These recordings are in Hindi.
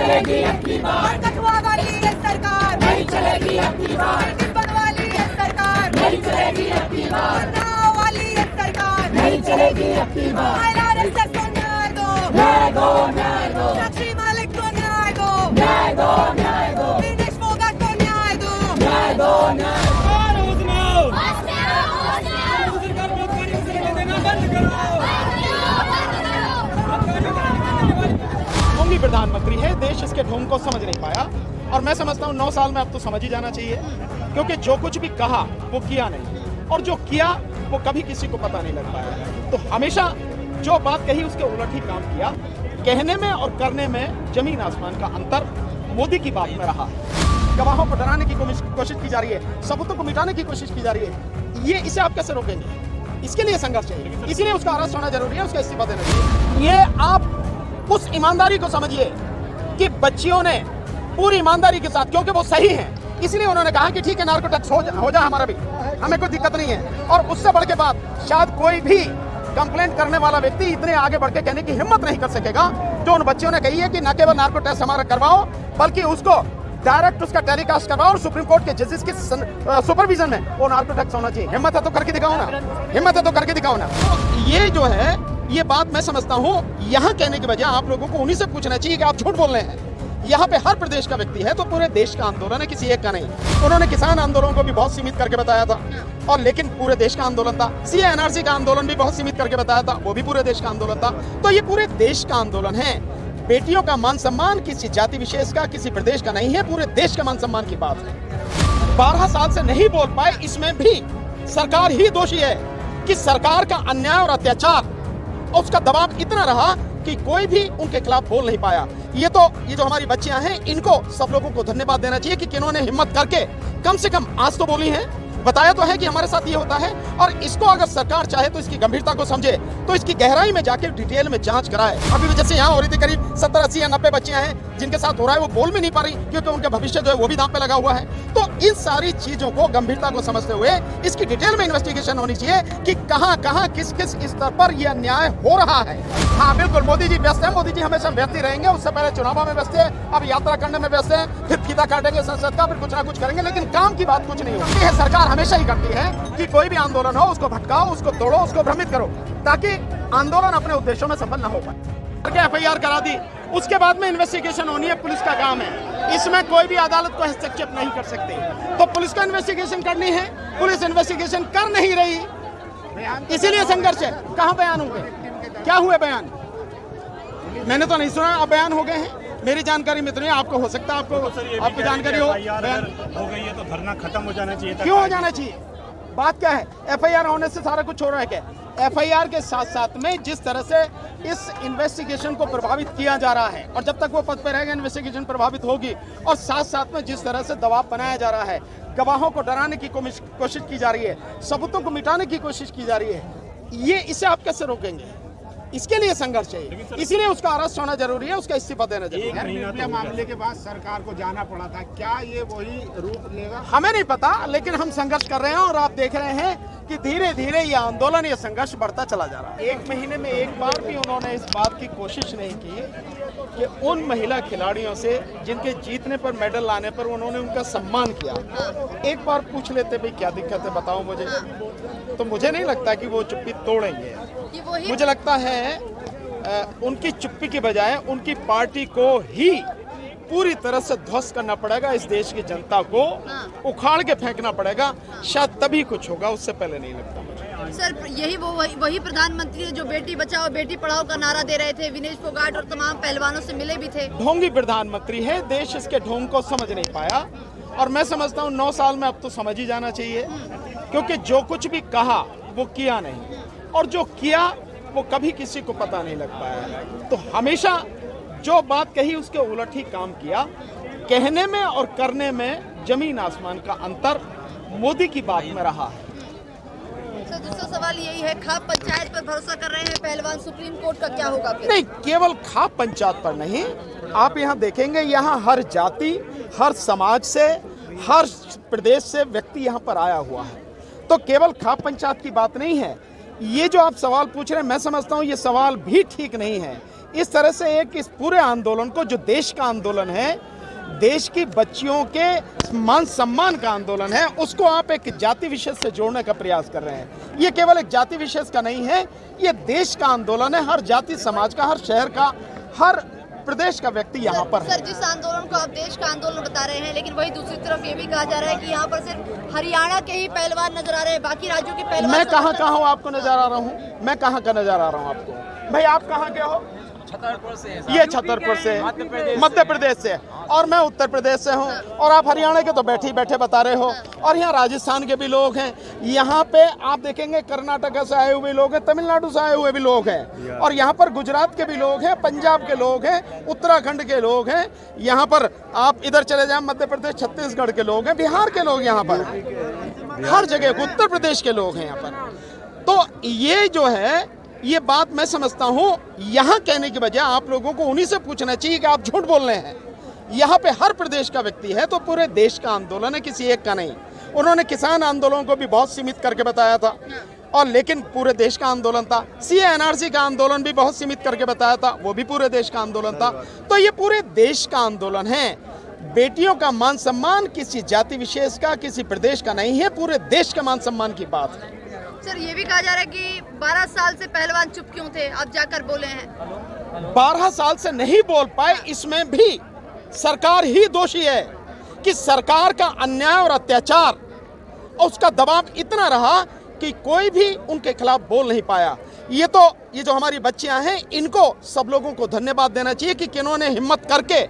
चलेगी अब की बार, कठुआ वाली ये सरकार नहीं चलेगी अब की बार, टिब्बन वाली ये सरकार नहीं चलेगी अब की बार, नाव वाली ये सरकार नहीं चलेगी अब की बार। LRSF को न्याय दो, न्याय दो, न्याय दो, साक्षी मालिक को न्याय दो, न्याय दो, न्याय दो, विनेश फोगाट को न्याय दो। न्याय दो, न्याय दो। ढोंगी प्रधानमंत्री है, देश इसके ढोंग को समझ नहीं पाया और मैं समझता हूँ 9 साल में अब तो समझ ही जाना चाहिए, क्योंकि जो कुछ भी कहा वो किया नहीं और जो किया वो कभी किसी को पता नहीं लग पाया। तो हमेशा जो बात कही उसके उलट ही काम किया। कहने में और करने में जमीन आसमान का अंतर मोदी की बात में रहा। गवाहों को डराने की कोशिश की जा रही है, सबूतों को मिटाने की कोशिश की जा रही है। ये इसे आप कैसे रोकेंगे? इसके लिए संघर्ष चाहिए, इसलिए उसका अरेस्ट होना जरूरी है, उसका इस्तीफा देना चाहिए। ये आप उस ईमानदारी को समझिए कि बच्चियों ने पूरी ईमानदारी के साथ, क्योंकि वो सही हैं, इसलिए उन्होंने कहा कि ठीक है नार्को टैक्स हो जा हमारा भी, हमें कोई दिक्कत नहीं है। और उससे बढ़ के बाद शायद कोई भी कंप्लेंट करने वाला व्यक्ति इतने आगे बढ़ के कहने की हिम्मत नहीं कर सकेगा जो उन बच्चियों ने कही है कि न केवल नार्को टैक्स हमारा करवाओ बल्कि उसको डायरेक्ट उसका टेलीकास्ट करवाओ और सुप्रीम कोर्ट के जजेस के सुपरविजन में वो नार्को टैक्स होना चाहिए। हिम्मत है तो करके दिखाओ ना, हिम्मत है तो करके दिखाओ ना। ये जो है ये बात मैं समझता हूँ यहाँ कहने की बजाय आप लोगों को उन्हीं से पूछना चाहिए कि आप झूठ बोल रहे हैं। यहाँ पे हर प्रदेश का व्यक्ति है तो पूरे देश का आंदोलन है, किसी एक का नहीं। उन्होंने किसान आंदोलन को भी बहुत सीमित करके बताया था और लेकिन पूरे देश का आंदोलन था। सीए एनआरसी का आंदोलन भी बहुत सीमित करके बताया था, वो भी पूरे देश का आंदोलन था। तो ये पूरे देश का आंदोलन है। बेटियों का मान सम्मान किसी जाति विशेष का, किसी प्रदेश का नहीं है, पूरे देश का मान सम्मान की बात है। 12 साल से नहीं बोल पाए, इसमें भी सरकार ही दोषी है कि सरकार का अन्याय और अत्याचार, उसका दबाव इतना रहा कि कोई भी उनके खिलाफ बोल नहीं पाया। ये जो हमारी बच्चियां हैं, इनको सब लोगों को धन्यवाद देना चाहिए कि किन्होंने हिम्मत करके कम से कम आज तो बोली हैं, बताया तो है कि हमारे साथ ये होता है। और इसको अगर सरकार चाहे तो इसकी गंभीरता को समझे, तो इसकी गहराई में जाके डिटेल में जांच कराए। अभी जैसे यहाँ हो रही थी, करीब 70, 80 या 90 बच्चियां हैं जिनके साथ हो रहा है, वो बोल भी नहीं पा रही क्योंकि उनका भविष्य जो है वो भी दांव पे लगा हुआ है। तो इन सारी चीजों को गंभीरता को समझते हुए इसकी डिटेल में इन्वेस्टिगेशन होनी चाहिए कि कहाँ कहाँ किस किस स्तर पर यह अन्याय हो रहा है। हाँ बिल्कुल, मोदी जी व्यस्त है, मोदी जी हमेशा व्यस्त ही रहेंगे। उससे पहले चुनावों में व्यस्त है, अब यात्रा करने में व्यस्त है, फिर फीता काटेंगे संसद का, फिर कुछ ना कुछ करेंगे, लेकिन काम की बात कुछ नहीं होती है। सरकार हमेशा ही करती है कि कोई भी आंदोलन हो उसको भटकाओ, उसको तोड़ो, उसको भ्रमित करो ताकि आंदोलन अपने उद्देश्यों में सफल न हो पाए। FIR करा दी, उसके बाद में इन्वेस्टिगेशन होनी है, पुलिस का काम है। इसमें कोई भी अदालत को हस्तक्षेप नहीं कर सकते, तो पुलिस को इन्वेस्टिगेशन करनी है। पुलिस इन्वेस्टिगेशन कर नहीं रही, इसीलिए संघर्ष है। कहाँ बयान हुए, क्या हुए बयान? मैंने तो नहीं सुना। अब बयान हो गए हैं, मेरी जानकारी में तो नहीं, आपको हो सकता है आपको जानकारी हो। बयान हो गई है तो धरना खत्म हो जाना चाहिए। क्यों हो जाना चाहिए? बात क्या है? FIR होने से सारा कुछ हो रहा है क्या? FIR के साथ साथ में जिस तरह से इस इन्वेस्टिगेशन को प्रभावित किया जा रहा है, और जब तक वो पद पर रहेगा इन्वेस्टिगेशन प्रभावित होगी, और साथ साथ में जिस तरह से दबाव बनाया जा रहा है, गवाहों को डराने की कोशिश की जा रही है, सबूतों को मिटाने की कोशिश की जा रही है, ये इसे आप कैसे रोकेंगे? इसके लिए संघर्ष चाहिए, इसीलिए उसका अरेस्ट होना जरूरी है, उसका इस्तीफा देना जरूरी है। निर्भया मामले के बाद सरकार को जाना पड़ा था, क्या ये वही रूप लेगा? हमें नहीं पता, लेकिन हम संघर्ष कर रहे हैं और आप देख रहे हैं कि धीरे धीरे ये आंदोलन, ये संघर्ष बढ़ता चला जा रहा है। 1 महीने में एक बार भी उन्होंने इस बात की कोशिश नहीं की कि उन महिला खिलाड़ियों से जिनके जीतने पर, मेडल लाने पर उन्होंने उनका सम्मान किया। एक बार पूछ लेते भाई क्या दिक्कत है, बताओ मुझे। तो मुझे नहीं लगता कि वो चुप्पी तोड़ेंगे। मुझे लगता है उनकी चुप्पी की बजाय उनकी पार्टी को ही पूरी तरह से ध्वस्त करना पड़ेगा। इस देश की जनता को उखाड़ के फेंकना पड़ेगा, शायद तभी कुछ होगा, उससे पहले नहीं लगता मुझे। सर यही वही प्रधानमंत्री है जो बेटी बचाओ बेटी पढ़ाओ का नारा दे रहे थे। विनेश फोगाट और तमाम पहलवानों से मिले भी थे। ढोंगी प्रधानमंत्री है, देश इसके ढोंग को समझ नहीं पाया और मैं समझता हूँ 9 साल में अब तो समझ ही जाना चाहिए, क्योंकि जो कुछ भी कहा वो किया नहीं और जो किया वो कभी किसी को पता नहीं लग पाया। तो हमेशा जो बात कही उसके उलट ही काम किया। कहने में और करने में जमीन आसमान का अंतर मोदी की बात में रहा है। सर दूसरा सवाल यही है, खाप पंचायत पर भरोसा कर रहे हैं पहलवान, सुप्रीम कोर्ट का क्या होगा फिर? नहीं, केवल खाप पंचायत पर नहीं, आप यहाँ देखेंगे यहाँ हर जाति, हर समाज से, हर प्रदेश से व्यक्ति यहाँ पर आया हुआ है। तो केवल खाप पंचायत की बात नहीं है। ये जो आप सवाल पूछ रहे हैं, मैं समझता हूँ ये सवाल भी ठीक नहीं है। इस तरह से एक इस पूरे आंदोलन को, जो देश का आंदोलन है, देश की बच्चियों के मान सम्मान का आंदोलन है, उसको आप एक जाति विशेष से जोड़ने का प्रयास कर रहे हैं। ये केवल एक जाति विशेष का नहीं है, ये देश का आंदोलन है। हर जाति समाज का, हर शहर का, हर प्रदेश का व्यक्ति यहाँ पर है। सर, जिस आंदोलन को आप देश का आंदोलन बता रहे हैं, लेकिन वही दूसरी तरफ ये भी कहा जा रहा है कि यहाँ पर सिर्फ हरियाणा के ही पहलवान नजर आ रहे हैं, बाकी राज्यों के पहलवान। मैं कहाँ हूँ आपको नजर आ रहा हूँ? मैं कहाँ का नजर आ रहा हूँ आपको? भाई आप कहाँ के हो? छतरपुर से। ये छतरपुर से, मध्य प्रदेश से, और मैं उत्तर प्रदेश से हूँ, और आप हरियाणा के तो बैठे बैठे बता रहे हो, और यहाँ राजस्थान के भी लोग हैं, यहाँ पे आप देखेंगे कर्नाटक से आए हुए लोग हैं, तमिलनाडु से आए हुए भी लोग हैं, और यहाँ पर गुजरात के भी लोग हैं, पंजाब के लोग हैं, उत्तराखंड के लोग हैं, यहाँ पर आप इधर चले जाए मध्य प्रदेश, छत्तीसगढ़ के लोग हैं, बिहार के लोग यहाँ पर, हर जगह उत्तर प्रदेश के लोग हैं यहाँ पर। तो ये जो है, ये बात मैं समझता हूँ, यहाँ कहने की बजाय आप लोगों को उन्हीं से पूछना चाहिए कि आप झूठ बोल रहे हैं। यहाँ पे हर प्रदेश का व्यक्ति है, तो पूरे देश का आंदोलन है, किसी एक का नहीं। उन्होंने किसान आंदोलन को भी बहुत सीमित करके बताया था, और लेकिन पूरे देश का आंदोलन था। सीए एनआरसी का आंदोलन भी बहुत सीमित करके बताया था, वो भी पूरे देश का आंदोलन था। तो ये पूरे देश का आंदोलन है। बेटियों का मान सम्मान किसी जाति विशेष का, किसी प्रदेश का नहीं है, पूरे देश का मान सम्मान की बात है। सर, ये भी कहा जा रहा है कि 12 साल से पहलवान चुप क्यों थे, अब जाकर बोले हैं। 12 साल से नहीं बोल पाए, इसमें भी सरकार ही दोषी है कि सरकार का अन्याय और अत्याचार और उसका दबाव इतना रहा कि कोई भी उनके खिलाफ बोल नहीं पाया। ये जो हमारी बच्चियां हैं, इनको सब लोगों को धन्यवाद देना चाहिए कि किन्होंने हिम्मत करके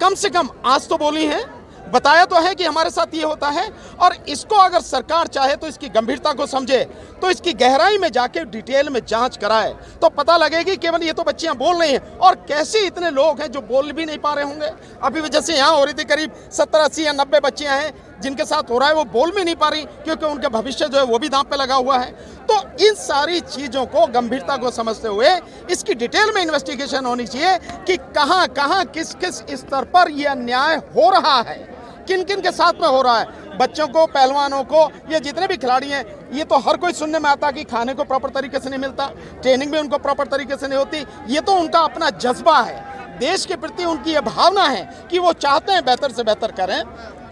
कम से कम आज तो बोली हैं, बताया तो है कि हमारे साथ ये होता है। और इसको अगर सरकार चाहे तो इसकी गंभीरता को समझे, तो इसकी गहराई में जाके डिटेल में जांच कराए, तो पता लगेगी केवल ये तो बच्चियां बोल रही हैं, और कैसे इतने लोग हैं जो बोल भी नहीं पा रहे होंगे। अभी वजह से यहाँ हो रही थी, करीब 70, 80 या 90 बच्चियां हैं जिनके साथ हो रहा है, वो बोल भी नहीं पा रही, क्योंकि उनका भविष्य जो है वो भी दांव पे लगा हुआ है। तो इन सारी चीज़ों को, गंभीरता को समझते हुए इसकी डिटेल में इन्वेस्टिगेशन होनी चाहिए कि कहाँ कहाँ किस किस स्तर पर यह अन्याय हो रहा है, किन किन के साथ में हो रहा है। बच्चों को, पहलवानों को, ये जितने भी खिलाड़ी हैं, ये तो हर कोई सुनने में आता कि खाने को प्रॉपर तरीके से नहीं मिलता, ट्रेनिंग भी उनको प्रॉपर तरीके से नहीं होती। ये तो उनका अपना जज्बा है, देश के प्रति उनकी ये भावना है कि वो चाहते हैं बेहतर से बेहतर करें,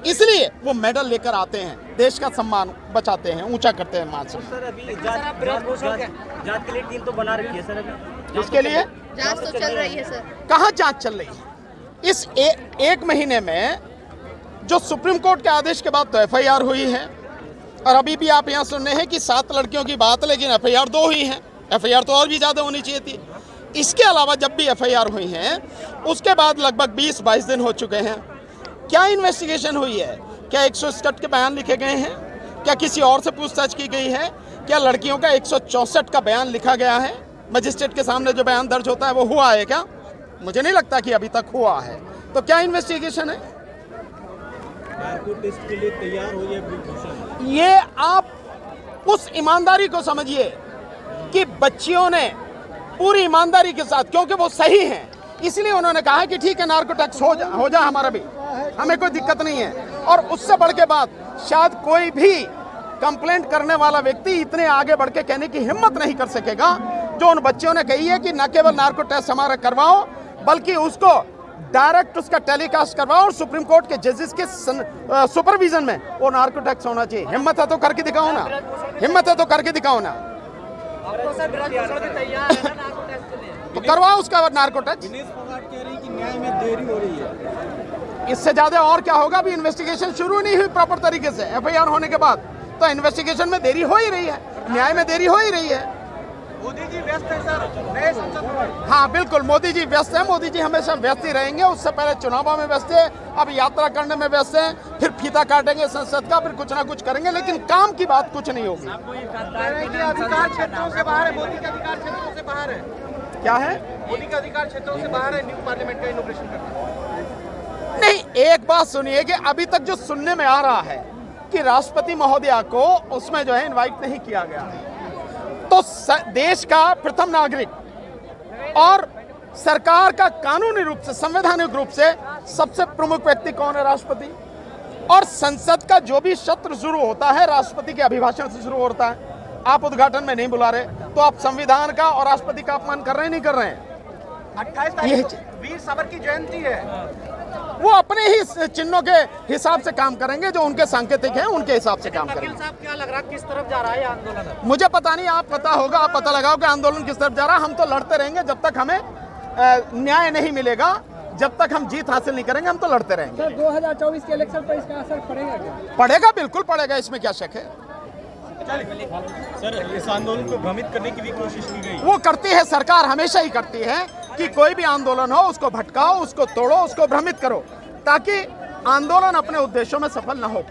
इसलिए वो मेडल लेकर आते हैं, देश का सम्मान बचाते हैं, ऊंचा करते हैं मान सम्मान। सर, अभी जांच के लिए टीम तो बना रखी है सर, अभी इसके लिए जांच तो चल रही है सर। कहाँ जांच चल रही है? इस एक महीने में जो सुप्रीम कोर्ट के आदेश के बाद तो एफआईआर हुई है, और अभी भी आप यहाँ सुन रहे हैं कि 7 लड़कियों की बात है, लेकिन एफआईआर 2 ही हैं। एफआईआर तो और भी ज़्यादा होनी चाहिए थी। इसके अलावा जब भी एफआईआर हुई हैं, उसके बाद लगभग 20-22 दिन हो चुके हैं। क्या इन्वेस्टिगेशन हुई है? क्या 161 के बयान लिखे गए हैं? क्या किसी और से पूछताछ की गई है? क्या लड़कियों का 164 का बयान लिखा गया है? मजिस्ट्रेट के सामने जो बयान दर्ज होता है वो हुआ है क्या? मुझे नहीं लगता कि अभी तक हुआ है। तो क्या इन्वेस्टिगेशन है? टेस्ट के लिए तैयार हो जाए। ये आप उस ईमानदारी को समझिए कि बच्चियों ने पूरी ईमानदारी के साथ, क्योंकि वो सही हैं, इसलिए उन्होंने कहा कि ठीक है, नार्को टैक्स हो जा हमारा भी, हमें कोई दिक्कत नहीं है। और उससे बढ़ के बाद शायद कोई भी कंप्लेंट करने वाला व्यक्ति इतने आगे बढ़ के कहने की हिम्मत नहीं कर सकेगा जो उन बच्चियों ने कही है कि न केवल नार्को टेस्ट हमारा करवाओ, बल्कि उसको डायरेक्ट उसका टेलीकास्ट करवाओ, और सुप्रीम कोर्ट के जजेस के सुपरविजन में वो नार्को टैक्स होना चाहिए। हिम्मत है तो करके दिखाओ ना, हिम्मत है तो करके दिखाओ ना, तो करवाओ उसका नार्को टैक्स। न्याय में देरी हो रही है, इससे ज्यादा और क्या होगा? अभी इन्वेस्टिगेशन शुरू नहीं हुई प्रॉपर तरीके से। एफआईआर होने के बाद तो इन्वेस्टिगेशन में देरी हो ही रही है, न्याय में देरी हो ही रही है। मोदी जी व्यस्त है सर, नए संसद में। हाँ बिल्कुल, मोदी जी व्यस्त हैं। मोदी जी हमेशा व्यस्त ही रहेंगे। उससे पहले चुनावों में व्यस्त है, अब यात्रा करने में व्यस्त हैं, फिर फीता काटेंगे संसद का, फिर कुछ ना कुछ करेंगे, लेकिन काम की बात कुछ नहीं होगी। अधिकार क्षेत्रों से बाहर है, मोदी के अधिकार क्षेत्रों से बाहर है। क्या है? मोदी के अधिकार क्षेत्रों से बाहर है न्यू पार्लियामेंट का इनॉग्रेशन करना। नहीं, एक बात सुनिए कि अभी तक जो सुनने में आ रहा है कि राष्ट्रपति महोदया को उसमें जो है इनवाइट नहीं किया गया है, तो देश का प्रथम नागरिक और सरकार का कानूनी रूप से, संवैधानिक रूप से सबसे प्रमुख व्यक्ति कौन है? राष्ट्रपति। और संसद का जो भी सत्र शुरू होता है राष्ट्रपति के अभिभाषण से शुरू होता है। आप उद्घाटन में नहीं बुला रहे, तो आप संविधान का और राष्ट्रपति का अपमान कर रहे हैं, नहीं कर रहे हैं? 28 यही तारीख को वीर सावर की जयंती है। वो अपने ही चिन्हों के हिसाब से काम करेंगे, जो उनके सांकेतिक हैं उनके हिसाब से काम वकील करेंगे। साहब क्या लग रहा है किस तरफ जा रहा है ये आंदोलन अब? मुझे पता नहीं, आप पता होगा, आप पता लगाओ कि आंदोलन किस तरफ जा रहा है। हम तो लड़ते रहेंगे जब तक हमें न्याय नहीं मिलेगा, जब तक हम जीत हासिल नहीं करेंगे हम तो लड़ते रहेंगे। सर 2024 के इलेक्शन पर इसका असर पड़ेगा क्या? पड़ेगा, बिल्कुल पड़ेगा, इसमें क्या शक है। सर इस आंदोलन को भ्रमित करने की भी कोशिश की गई। वो करती है, सरकार हमेशा ही करती है कि कोई भी आंदोलन हो उसको भटकाओ, उसको तोड़ो, उसको भ्रमित करो, ताकि आंदोलन अपने उद्देश्यों में सफल न हो पाए।